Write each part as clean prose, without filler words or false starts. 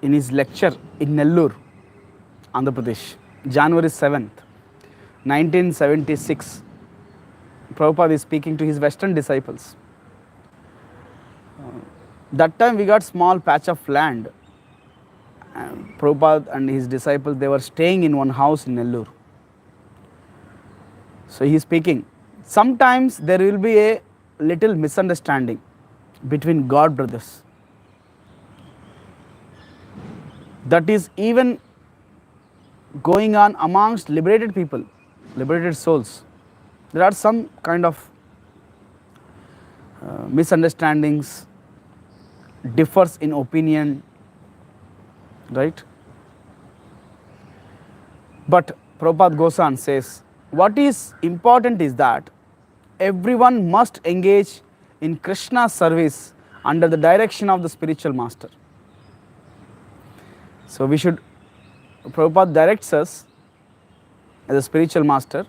in his lecture in Nellore, Andhra Pradesh, January 7th, 1976. Prabhupada is speaking to his Western disciples. That time we got small patch of land. Prabhupada and his disciples, they were staying in one house in Nellore. So he is speaking. Sometimes there will be a little misunderstanding between God brothers. That is even going on amongst liberated people, liberated souls. There are some kind of misunderstandings, differs in opinion, right? But Prabhupada goes on, says, what is important is that everyone must engage in Krishna's service under the direction of the spiritual master. So we should, Prabhupada directs us as a spiritual master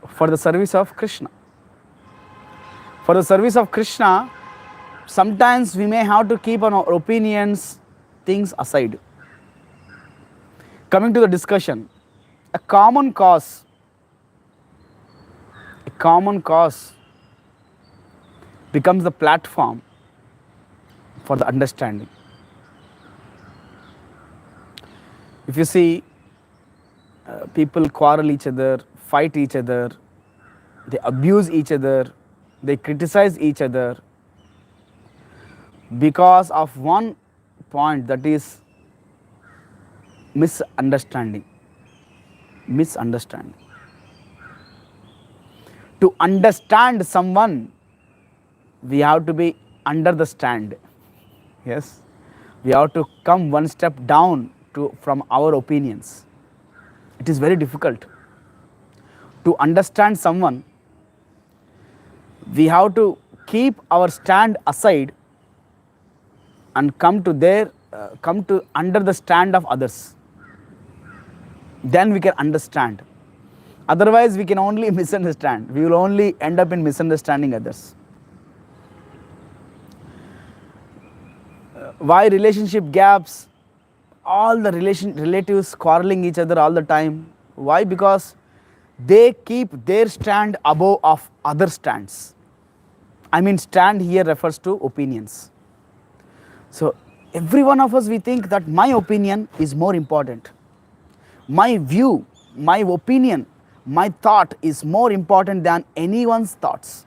for the service of Krishna. For the service of Krishna, sometimes we may have to keep our opinions, things aside. Coming to the discussion, a common cause becomes the platform for the understanding. If you see, people quarrel each other, fight each other, they abuse each other, they criticize each other because of one point, that is misunderstanding. To understand someone, we have to be under the stand. Yes, we have to come one step down from our opinions. It is very difficult to understand someone. We have to keep our stand aside and come to under the stand of others. Then we can understand. Otherwise, we can only misunderstand. We will only end up in misunderstanding others. Why relationship gaps? All the relatives quarreling each other all the time. Why? Because they keep their stand above of other stands. I mean, stand here refers to opinions. So every one of us, we think that my opinion is more important. My view, my opinion, my thought is more important than anyone's thoughts.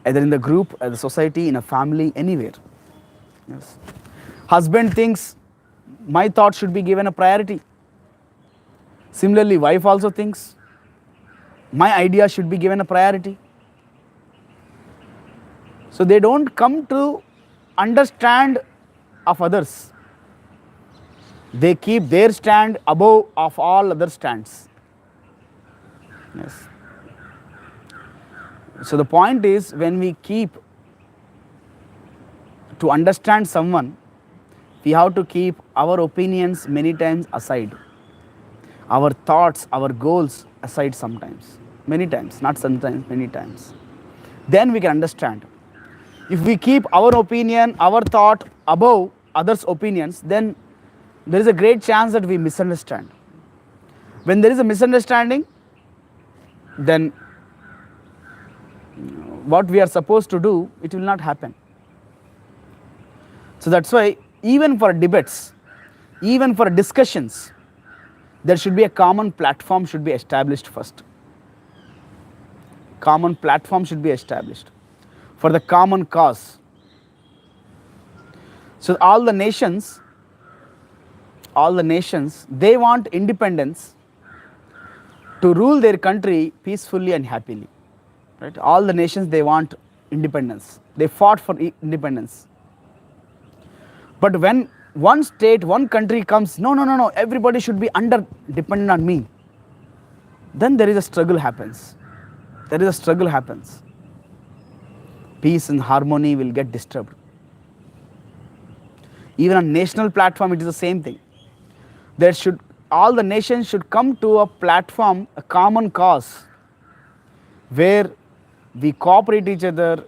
Either in the group, in the society, in a family, anywhere. Yes. Husband thinks my thought should be given a priority. Similarly, wife also thinks my idea should be given a priority. So they don't come to understand of others. They keep their stand above of all other stands. Yes. So the point is, when we keep to understand someone, we have to keep our opinions many times aside. Our thoughts, our goals aside sometimes. Many times, not sometimes, many times. Then we can understand. If we keep our opinion, our thought above others' opinions, then there is a great chance that we misunderstand. When there is a misunderstanding, then what we are supposed to do, it will not happen. So that's why even for debates, even for discussions, there should be a common platform should be established first. Common platform should be established for the common cause. So all the nations, they want independence to rule their country peacefully and happily. Right? All the nations, they want independence. They fought for independence. But when one state, one country comes, no, everybody should be dependent on me, then there is a struggle happens. Peace and harmony will get disturbed. Even on national platform, it is the same thing. All the nations should come to a platform, a common cause, where we cooperate each other,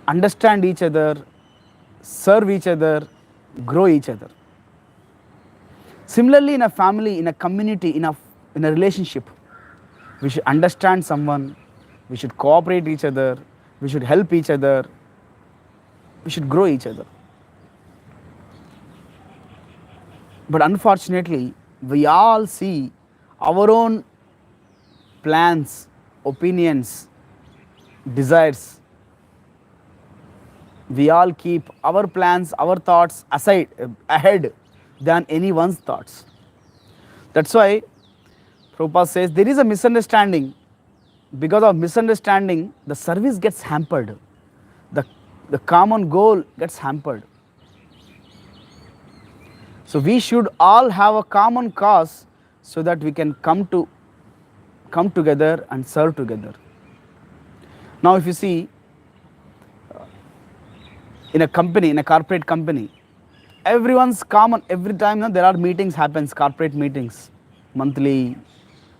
understand each other, serve each other, grow each other. Similarly, in a family, in a community, in a relationship, we should understand someone, we should cooperate each other, we should help each other, we should grow each other. But unfortunately, we all see our own plans, opinions, desires. We all keep our plans, our thoughts ahead than anyone's thoughts. That's why Prabhupada says there is a misunderstanding. Because of misunderstanding, the service gets hampered. The common goal gets hampered. So we should all have a common cause so that we can come together and serve together. Now if you see, in a company, in a corporate company, everyone's common, every time there are meetings happens, corporate meetings, monthly,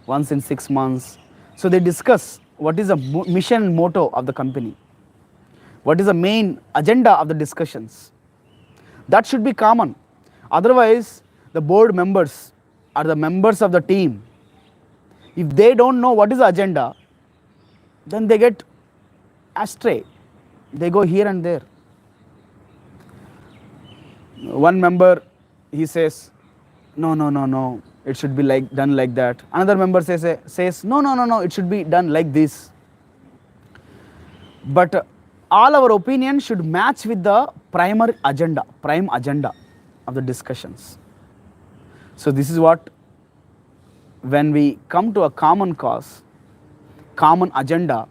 once in 6 months. So they discuss what is the mission and motto of the company, what is the main agenda of the discussions. That should be common. Otherwise, the board members or the members of the team, if they don't know what is the agenda, then they get astray. They go here and there. One member, he says, no, it should be done like that. Another member says, no, it should be done like this. But all our opinions should match with the prime agenda of the discussions. So this is what, when we come to a common cause, common agenda,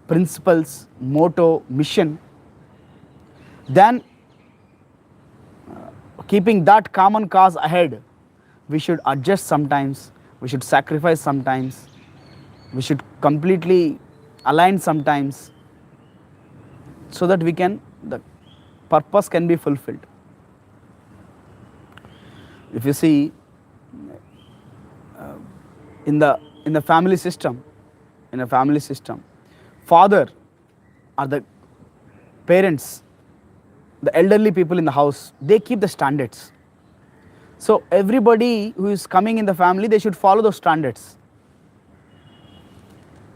principles, motto, mission, then keeping that common cause ahead, we should adjust sometimes, we should sacrifice sometimes, we should completely align sometimes, so that the purpose can be fulfilled. If you see, in the family system, father or the parents, the elderly people in the house, they keep the standards. So everybody who is coming in the family, they should follow those standards.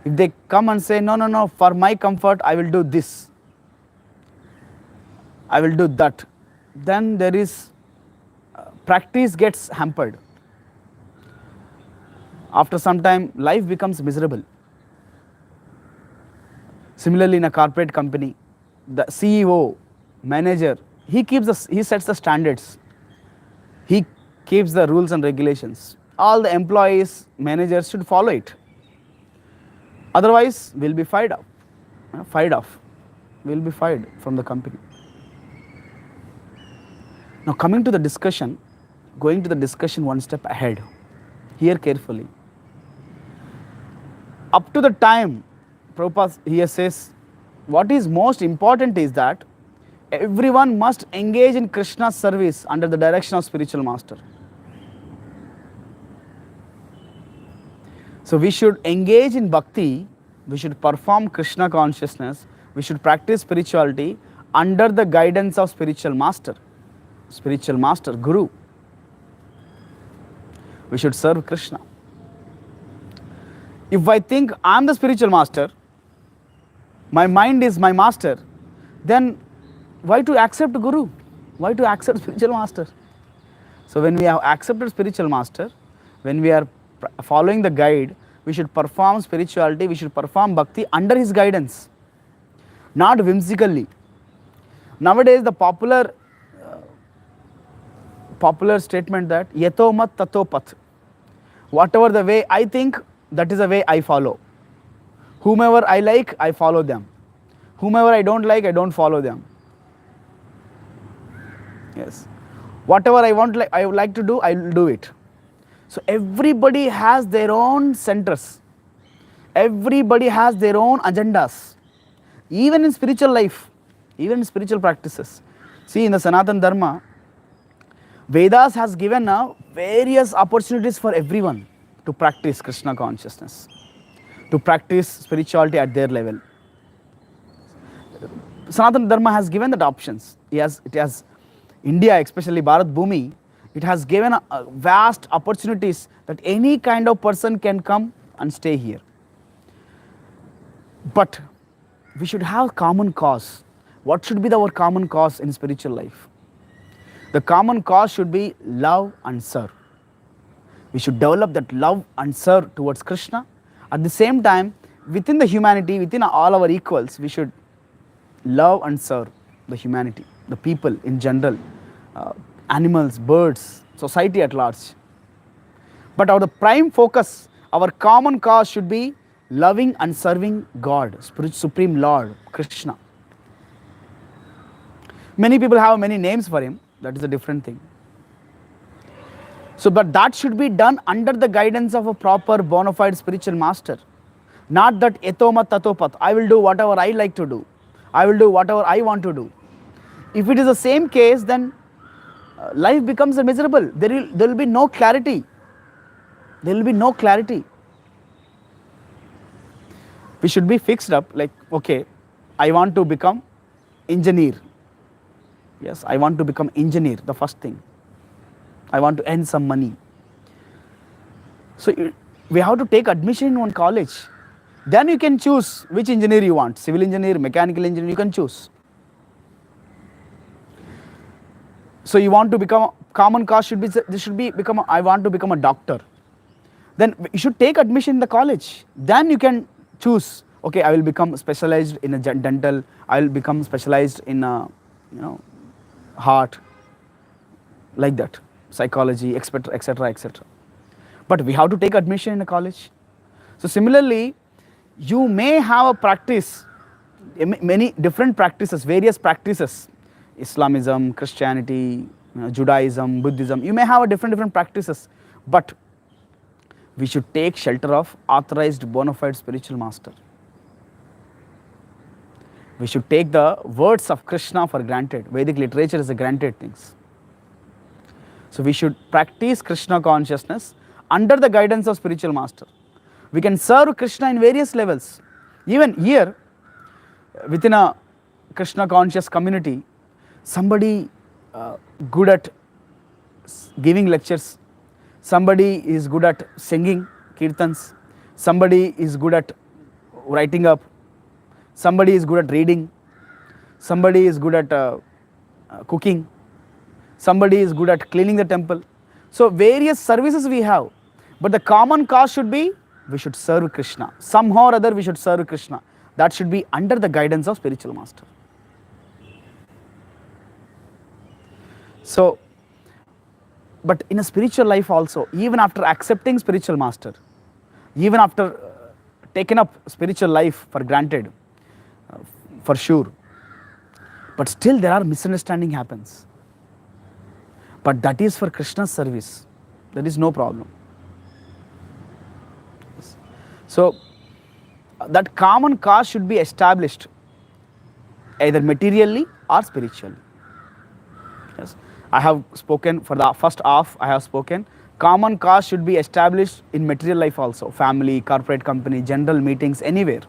If they come and say, no, for my comfort, I will do this, I will do that, then there is, practice gets hampered. After some time, life becomes miserable. Similarly, in a corporate company, the CEO, manager, he sets the standards. He keeps the rules and regulations. All the employees, managers should follow it. Otherwise, we'll be fired off. We'll be fired from the company. Now coming to the discussion, going to the discussion one step ahead. Hear carefully. Up to the time, Prabhupada here says, what is most important is that everyone must engage in Krishna's service under the direction of spiritual master. So we should engage in bhakti, we should perform Krishna consciousness, we should practice spirituality under the guidance of spiritual master, guru. We should serve Krishna. If I think I am the spiritual master, my mind is my master, then why to accept guru? Why to accept spiritual master? So when we have accepted spiritual master, when we are following the guide, we should perform spirituality, we should perform bhakti under his guidance, not whimsically. Nowadays, the popular statement that yato mat tato path. Whatever the way I think, that is the way I follow. Whomever I like, I follow them. Whomever I don't like, I don't follow them. Yes. Whatever I would like to do, I will do it. So everybody has their own centers. Everybody has their own agendas. Even in spiritual life, even in spiritual practices. See, in the Sanatana Dharma, Vedas has given various opportunities for everyone to practice Krishna consciousness, to practice spirituality at their level. Sanatana Dharma has given that options. it has India, especially Bharat Bhumi, it has given vast opportunities that any kind of person can come and stay here. But we should have common cause. What should be our common cause in spiritual life? The common cause should be love and serve. We should develop that love and serve towards Krishna. At the same time, within the humanity, within all our equals, we should love and serve the humanity, the people in general, animals, birds, society at large. But our prime focus, our common cause should be loving and serving God, Supreme Lord, Krishna. Many people have many names for him, that is a different thing. So, but that should be done under the guidance of a proper bona fide spiritual master. Not that etomat tatopat, I will do whatever I like to do. I will do whatever I want to do. If it is the same case, then life becomes miserable. There will be no clarity. There will be no clarity. We should be fixed up like, okay, I want to become engineer. Yes, I want to become engineer, the first thing. I want to earn some money. So we have to take admission in one college. Then you can choose which engineer you want, civil engineer, mechanical engineer, you can choose. So you want to become, common cause should be, I want to become a doctor. Then you should take admission in the college. Then you can choose, okay, I will become specialized in a dental, I will become specialized in a, heart, like that, psychology, etc., etc., etc. But we have to take admission in a college. So similarly, you may have a practice, many different practices, various practices, Islamism, Christianity, Judaism, Buddhism. You may have a different practices, but we should take shelter of authorized bona fide spiritual master. We should take the words of Krishna for granted. Vedic literature is a granted things. So we should practice Krishna consciousness under the guidance of spiritual master. We can serve Krishna in various levels. Even here, within a Krishna conscious community, somebody good at giving lectures, somebody is good at singing kirtans, somebody is good at writing up, somebody is good at reading, somebody is good at cooking, somebody is good at cleaning the temple. So various services we have, but the common cause should be, we should serve Krishna. Somehow or other we should serve Krishna. That should be under the guidance of spiritual master. So, but in a spiritual life also, even after accepting spiritual master, even after taking up spiritual life for granted, for sure, but still there are misunderstanding happens. But that is for Krishna's service. There is no problem. So that common cause should be established either materially or spiritually. Yes. I have spoken for the first half, I have spoken. Common cause should be established in material life also. Family, corporate company, general meetings, anywhere.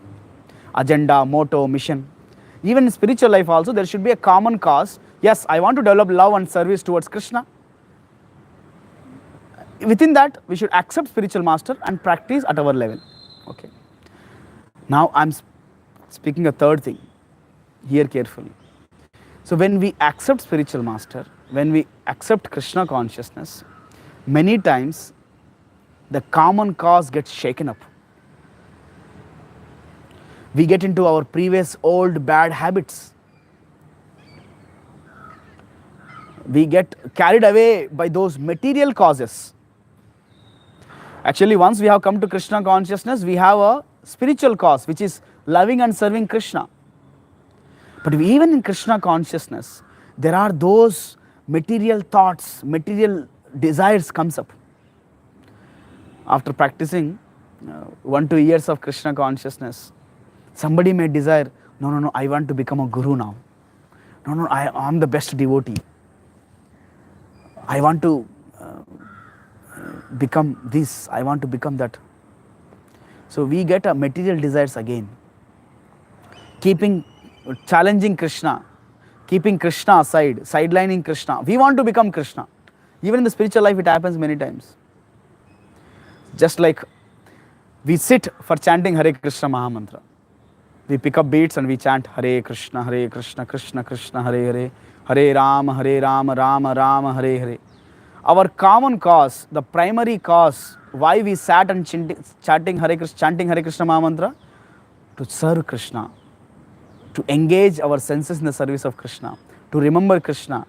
Agenda, motto, mission. Even in spiritual life also, there should be a common cause. Yes, I want to develop love and service towards Krishna. Within that, we should accept spiritual master and practice at our level. Okay. Now I am speaking a third thing. Hear carefully. So when we accept spiritual master, when we accept Krishna consciousness, many times the common cause gets shaken up. We get into our previous old bad habits. We get carried away by those material causes. Actually, once we have come to Krishna consciousness, we have a spiritual cause, which is loving and serving Krishna. But even in Krishna consciousness, there are those material thoughts, material desires comes up. After practicing 1-2 years of Krishna consciousness, somebody may desire, no, I want to become a guru now. No, I am the best devotee. I want to become this, I want to become that. So we get a material desires again. Challenging Krishna, keeping Krishna aside, sidelining Krishna. We want to become Krishna. Even in the spiritual life, it happens many times. Just like we sit for chanting Hare Krishna Mahamantra. We pick up beats and we chant Hare Krishna, Krishna Krishna, Hare Hare, Hare Rama, Rama Rama, Hare Hare. Our common cause, the primary cause, why we sat and chanting Hare Krishna Mahamantra, to serve Krishna, to engage our senses in the service of Krishna, to remember Krishna,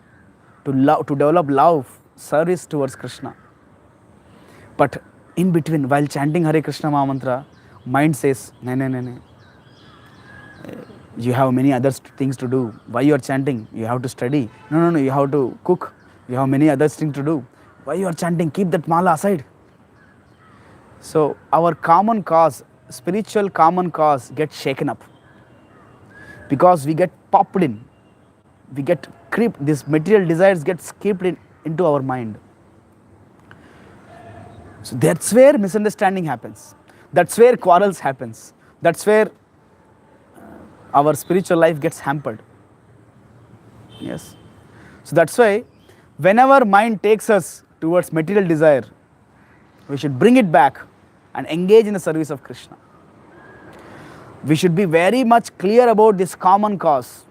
to love, to develop love, service towards Krishna. But in between, while chanting Hare Krishna Mahamantra, mind says, no. You have many other things to do. Why you are chanting? You have to study. No, you have to cook. You have many other things to do. Why you are chanting? Keep that mala aside. So our common cause, spiritual common cause, gets shaken up. Because we get popped in. We get creeped. This material desires get creeped into our mind. So that's where misunderstanding happens. That's where quarrels happens. That's where our spiritual life gets hampered. Yes. So that's why whenever mind takes us towards material desire, we should bring it back and engage in the service of Krishna. We should be very much clear about this common cause.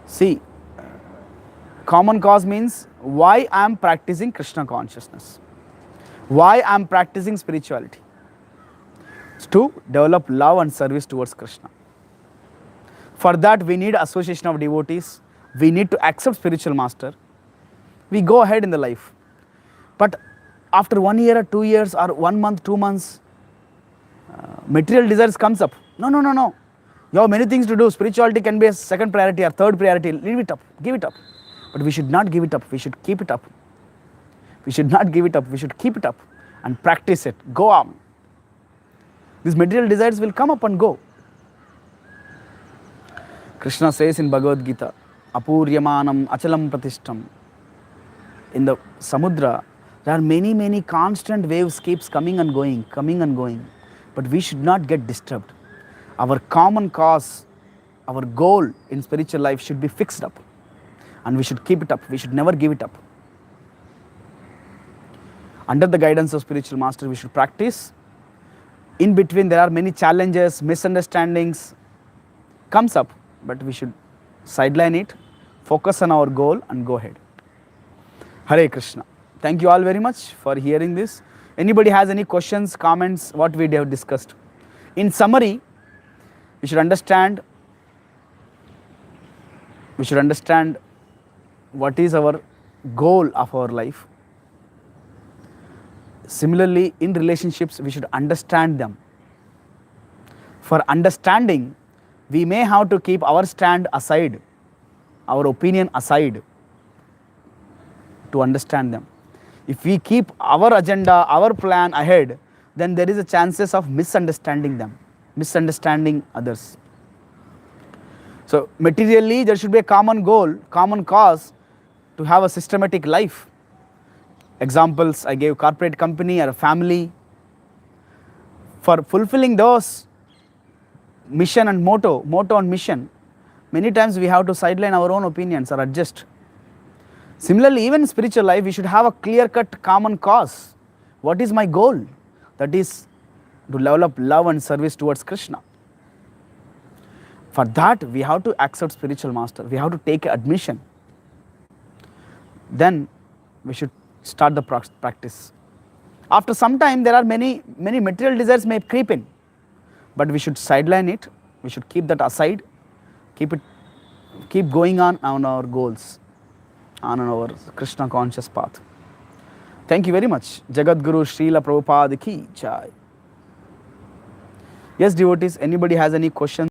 See, common cause means why I am practicing Krishna consciousness. Why I am practicing spirituality. It's to develop love and service towards Krishna. For that, we need association of devotees. We need to accept spiritual master. We go ahead in the life. But after 1 year or 2 years or 1 month, 2 months, material desires comes up. No. You have many things to do. Spirituality can be a second priority or third priority. Leave it up. Give it up. But we should not give it up. We should keep it up. We should not give it up. We should keep it up and practice it. Go on. These material desires will come up and go. Krishna says in Bhagavad Gita, Apuryamanam achalam pratishtam. In the samudra, there are many constant waves keeps coming and going. But we should not get disturbed. Our common cause, our goal in spiritual life should be fixed up. And we should keep it up. We should never give it up. Under the guidance of spiritual master, we should practice. In between, there are many challenges, misunderstandings comes up. But we should sideline it, focus on our goal and go ahead. Hare Krishna. Thank you all very much for hearing this. Anybody has any questions, comments, what we have discussed? In summary, we should understand what is our goal of our life. Similarly, in relationships, we should understand them. For understanding, we may have to keep our stand aside, our opinion aside to understand them. If we keep our agenda, our plan ahead, then there is a chances of misunderstanding them, misunderstanding others. So materially, there should be a common goal, common cause to have a systematic life. Examples, I gave corporate company or a family. For fulfilling those mission and motto and mission, many times we have to sideline our own opinions or adjust. Similarly, even in spiritual life, we should have a clear-cut common cause. What is my goal? That is to develop love and service towards Krishna. For that, we have to accept spiritual master. We have to take admission. Then we should start the practice. After some time, there are many material desires may creep in. But we should sideline it. We should keep that aside. Keep going on our goals, on our Krishna conscious path. Thank you very much. Jagat Guru Srila Prabhupada ki jai. Yes, devotees, anybody has any questions?